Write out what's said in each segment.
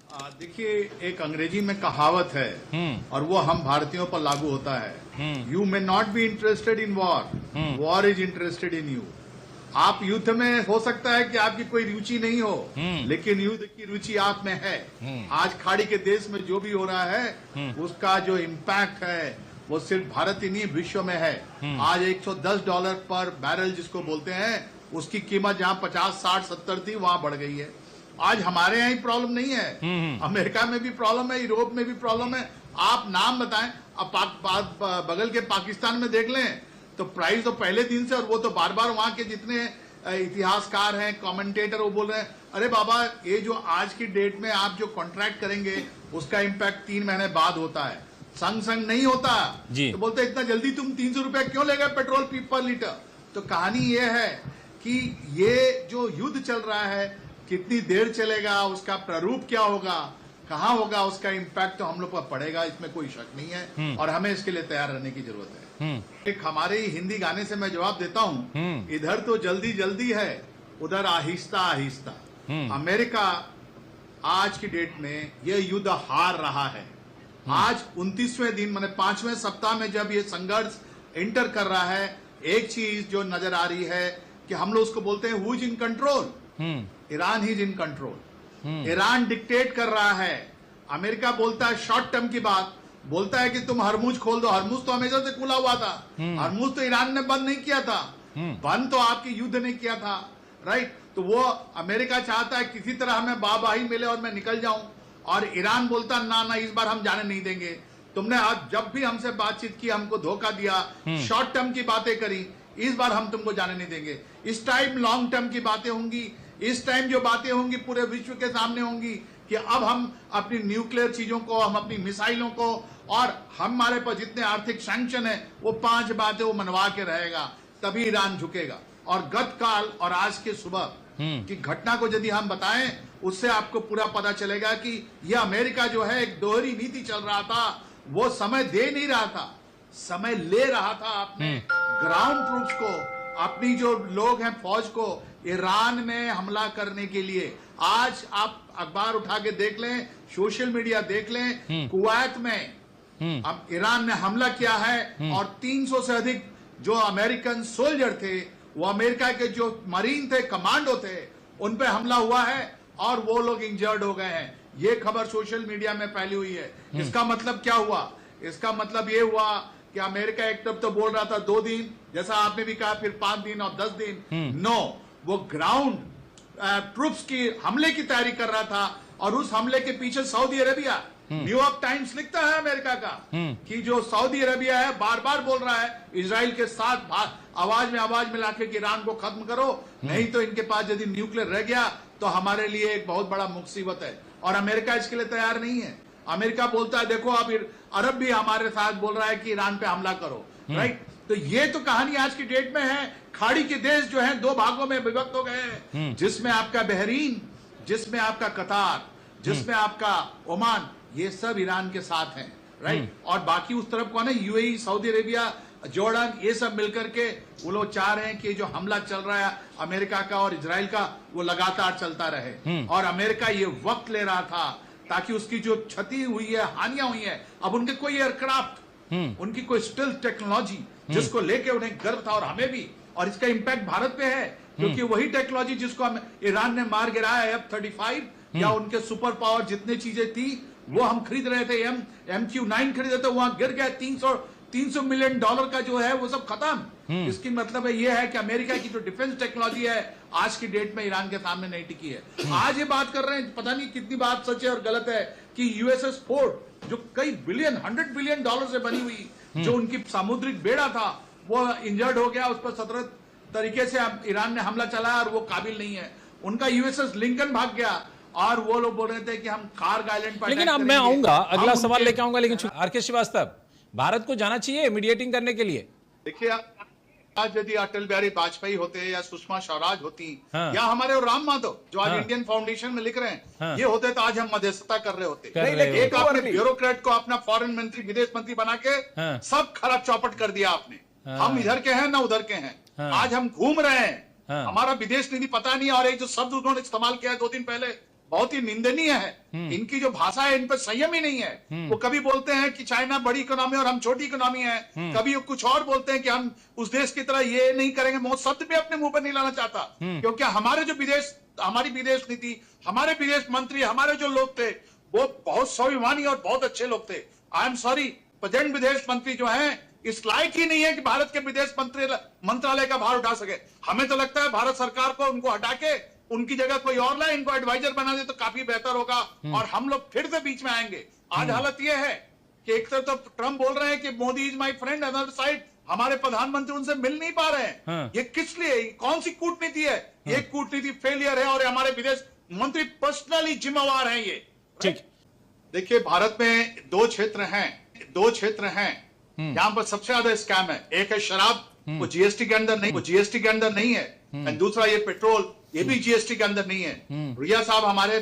देखिए, एक अंग्रेजी में कहावत है और वो हम भारतीयों पर लागू होता है। You may not be interested in war, war is interested in you. आप युद्ध में हो सकता है कि आपकी कोई रुचि नहीं हो, लेकिन युद्ध की रुचि आप में है। आज खाड़ी के देश में जो भी हो रहा है उसका जो इम्पैक्ट है वो सिर्फ भारत ही नहीं विश्व में है। आज $110 पर बैरल जिसको बोलते हैं, उसकी कीमत जहां 50, 60, 70 थी वहां बढ़ गई है। आज हमारे यहाँ ही प्रॉब्लम नहीं है, अमेरिका में भी प्रॉब्लम है, यूरोप में भी प्रॉब्लम है। आप नाम बताएं, अब बगल के पाकिस्तान में देख लें तो प्राइस तो पहले दिन से, और वो तो बार बार वहां के जितने इतिहासकार हैं, कमेंटेटर, वो बोल रहे हैं अरे बाबा ये जो आज की डेट में आप जो कॉन्ट्रैक्ट करेंगे उसका इम्पैक्ट 3 महीने बाद होता है, संग संग नहीं होता जी। तो बोलते इतना जल्दी तुम 300 रुपया क्यों ले गए पेट्रोल पर लीटर। तो कहानी ये है कि ये जो युद्ध चल रहा है कितनी देर चलेगा, उसका प्रारूप क्या होगा, कहाँ होगा, उसका इम्पैक्ट तो हम लोग पर पड़ेगा, इसमें कोई शक नहीं है और हमें इसके लिए तैयार रहने की जरूरत है। एक हमारे ही हिंदी गाने से मैं जवाब देता हूँ, इधर तो जल्दी जल्दी है, उधर आहिस्ता आहिस्ता। अमेरिका आज की डेट में ये युद्ध हार रहा है। आज 29वें दिन माने 5वें सप्ताह में जब ये संघर्ष एंटर कर रहा है, एक चीज जो नजर आ रही है कि हम लोग उसको बोलते हैं who is in control. Iran he is in control. Iran dictate कर रहा है। अमेरिका बोलता है शॉर्ट टर्म की बात, बोलता है कि तुम हरमुज खोल दो। हरमुज तो हमेशा से खुला हुआ था, हरमुज तो ईरान ने बंद नहीं किया था, बंद तो आपके युद्ध ने किया था, राइट। तो वो अमेरिका चाहता है किसी तरह हमें बाबाही मिले और मैं निकल जाऊं, और ईरान बोलता ना ना इस बार हम जाने नहीं देंगे। तुमने आज जब भी हमसे बातचीत की हमको धोखा दिया, शॉर्ट टर्म की बातें करी, इस बार हम तुमको जाने नहीं देंगे। इस टाइम लॉन्ग टर्म की बातें होंगी, इस टाइम जो बातें होंगी पूरे विश्व के सामने होंगी कि अब हम अपनी न्यूक्लियर चीजों को, हम अपनी मिसाइलों को, और हमारे पास जितने आर्थिक सैंक्शन है वो 5 बातें वो मनवा के रहेगा, तभी ईरान झुकेगा। और गत काल और आज के सुबह की घटना को यदि हम बताएं, उससे आपको पूरा पता चलेगा कि यह अमेरिका जो है एक दोहरी नीति चल रहा था। वो समय दे नहीं रहा था, समय ले रहा था अपने ग्राउंड ट्रूप्स को, अपनी जो लोग हैं फौज को ईरान में हमला करने के लिए। आज आप अखबार उठा के देख लें, सोशल मीडिया देख लें, कुवैत में अब ईरान ने हमला किया है और 300 से अधिक जो अमेरिकन सोल्जर थे, वो अमेरिका के जो मरीन थे, कमांडो थे, उन पे हमला हुआ है और वो लोग इंजर्ड हो गए हैं। ये खबर सोशल मीडिया में फैली हुई है। इसका मतलब क्या हुआ? इसका मतलब ये हुआ कि अमेरिका एक तरफ तो बोल रहा था 2 दिन, जैसा आपने भी कहा, फिर 5 दिन और 10 दिन। नो, वो ग्राउंड ट्रूप्स की हमले की तैयारी कर रहा था, और उस हमले के पीछे सऊदी अरेबिया, न्यूयॉर्क टाइम्स लिखता है अमेरिका का कि जो सऊदी अरेबिया है बार बार बोल रहा है इजराइल के साथ आवाज में आवाज मिला के ईरान को खत्म करो, नहीं तो इनके पास यदि न्यूक्लियर रह गया तो हमारे लिए एक बहुत बड़ा मुसीबत है। और अमेरिका इसके लिए तैयार नहीं है। अमेरिका बोलता है देखो अब अरब भी हमारे साथ बोल रहा है कि ईरान पे हमला करो, राइट। तो ये तो कहानी आज की डेट में है। खाड़ी के देश जो है 2 भागों में विभक्त हो गए हैं, जिसमें आपका बहरीन, जिसमें आपका कतार, जिसमें आपका ओमान, ये सब ईरान के साथ हैं, राइट। और बाकी उस तरफ कौन है? यूएई, सऊदी अरेबिया, जॉर्डन, ये सब मिलकर के वो लोग चाह रहे हैं कि जो हमला चल रहा है अमेरिका का और इजराइल का, वो लगातार चलता रहे। और अमेरिका ये वक्त ले रहा था ताकि उसकी जो क्षति हुई है, हानियां हुई है, अब उनके कोई एयरक्राफ्ट, उनकी कोई स्टिल्थ टेक्नोलॉजी जिसको लेके उन्हें गर्व था, और हमें भी, और इसका इंपैक्ट भारत पे है, क्योंकि वही टेक्नोलॉजी जिसको हम ईरान ने मार गिराया, F-35 या उनके सुपर पावर जितने चीजें थी वो हम खरीद रहे थे, MQ-9 खरीद रहे थे, वहां गिर गया। 300 मिलियन डॉलर का जो है वो सब खत्म। इसकी मतलब है ये है कि अमेरिका की जो डिफेंस टेक्नोलॉजी है आज की डेट में ईरान के सामने नहीं टिकी है। आज ये बात कर रहे हैं, पता नहीं कितनी बात सच है और गलत है, कि यूएसएस फोर्ट जो कई बिलियन, $100 बिलियन से बनी हुई, जो उनकी सामुद्रिक बेड़ा था, वो इंजर्ड हो गया। उस पर 17 तरीके से ईरान ने हमला चलाया और वो काबिल नहीं है। उनका यूएसएस लिंकन भाग गया और वो लोग बोल रहे थे कि हम कारग आइलैंड पर। लेकिन अब मैं आऊंगा, अगला सवाल लेके आऊंगा, लेकिन आरके श्रीवास्तव, भारत को जाना चाहिए मीडिएटिंग करने के लिए? देखिए, आज यदि अटल बिहारी वाजपेयी होते या सुषमा स्वराज होती, या हमारे राम माधव जो आज इंडियन फाउंडेशन में लिख रहे हैं, ये होते तो आज हम मध्यस्थता कर रहे होते। एक आपने ब्यूरोक्रेट को अपना फॉरेन मंत्री, विदेश मंत्री बना के सब खराब चौपट कर दिया आपने। हम इधर के हैं ना उधर के हैं, आज हम घूम रहे हैं, हमारा विदेश नीति पता नहीं। और एक जो शब्द उन्होंने इस्तेमाल किया 2 दिन पहले, बहुत ही निंदनीय है। इनकी जो भाषा है इन पर संयम ही नहीं है। वो कभी बोलते हैं कि चाइना बड़ी इकोनॉमी और हम छोटी इकोनॉमी है, कभी वो कुछ और बोलते हैं कि हम उस देश की तरह ये नहीं करेंगे। मैं शब्द भी अपने मुंह पर नहीं लाना चाहता, क्योंकि हमारी विदेश नीति, हमारे विदेश मंत्री, हमारे जो लोग थे वो बहुत स्वाभिमानी और बहुत अच्छे लोग थे। आई एम सॉरी, प्रेजेंट विदेश मंत्री जो है इस लायक ही नहीं है कि भारत के विदेश मंत्रालय का भार उठा सके। हमें तो लगता है भारत सरकार को उनको हटा के उनकी जगह कोई और लाए, इनको एडवाइजर बना दे तो काफी बेहतर होगा और हम लोग फिर से बीच में आएंगे। आज हालत यह है कि एक तरफ तो ट्रम्प बोल रहे हैं कि Modi is my friend, other side हमारे प्रधानमंत्री उनसे मिल नहीं पा रहे हैं। ये किस लिए, कौन सी कूटनीति है? ये कूटनीति फेलियर है और हमारे विदेश मंत्री पर्सनली जिम्मेवार हैं ये। ठीक, देखिए भारत में दो क्षेत्र हैं यहाँ पर सबसे ज्यादा स्कैम है। एक है शराब, वो जीएसटी के अंदर नहीं, है। और दूसरा ये पेट्रोल, ये भी जीएसटी के अंदर नहीं है। रिया साहब हमारे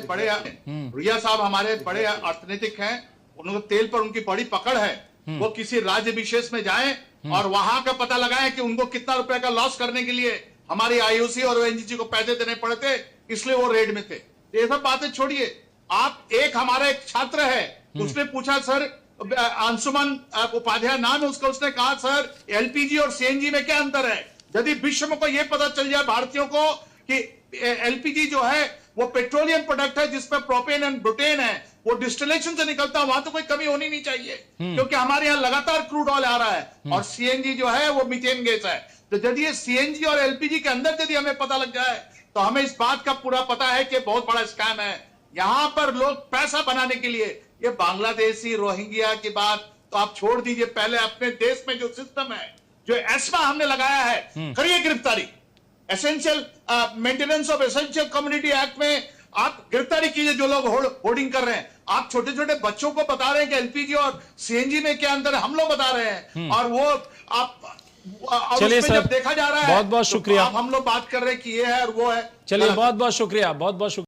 बड़े अर्थनीतिक हैं, उनको तेल पर उनकी बड़ी पकड़ है। वो किसी राज्य विशेष में जाएं और वहां का पता लगाएं कि उनको कितना रुपए का लॉस करने के लिए हमारी आईओसी और ओएनजीसी को पैसे देने पड़े थे, इसलिए वो रेड में थे। ये सब बातें छोड़िए। आप हमारा एक छात्र है, उसने पूछा सर, अंशुमन उपाध्याय नाम है उसका, उसने कहा सर एलपीजी और सीएनजी में क्या अंतर है? यदि विश्व को यह पता चल जाए भारतीयों को कि एलपीजी जो है वो पेट्रोलियम प्रोडक्ट है जिसमें प्रोपेन एंड ब्यूटेन है, वो डिस्टिलेशन से निकलता है, वहां तो कोई कमी होनी नहीं चाहिए, क्योंकि हमारे यहाँ लगातार क्रूड ऑयल आ रहा है। और सीएनजी जो है वो मीथेन गैस है। तो यदि ये सीएनजी और एलपीजी के अंदर यदि हमें पता लग जाए तो हमें इस बात का पूरा पता है कि बहुत बड़ा स्कैम है। यहां पर लोग पैसा बनाने के लिए, ये बांग्लादेशी रोहिंग्या की बात तो आप छोड़ दीजिए, पहले अपने देश में जो सिस्टम है, जो एस्मा हमने लगाया है, करिए गिरफ्तारी। Essential maintenance of essential community act में आप गिरफ्तारी कीजिए जो लोग होर्डिंग कर रहे हैं। आप छोटे छोटे बच्चों को बता रहे हैं कि एलपीजी और सीएनजी में क्या अंतर है, हम लोग बता रहे हैं। और वो आप चलिए सर, जब देखा जा रहा है बहुत बहुत शुक्रिया। हम लोग बात कर रहे हैं कि ये है और वो है। चलिए बहुत बहुत शुक्रिया, बहुत बहुत शुक्रिया।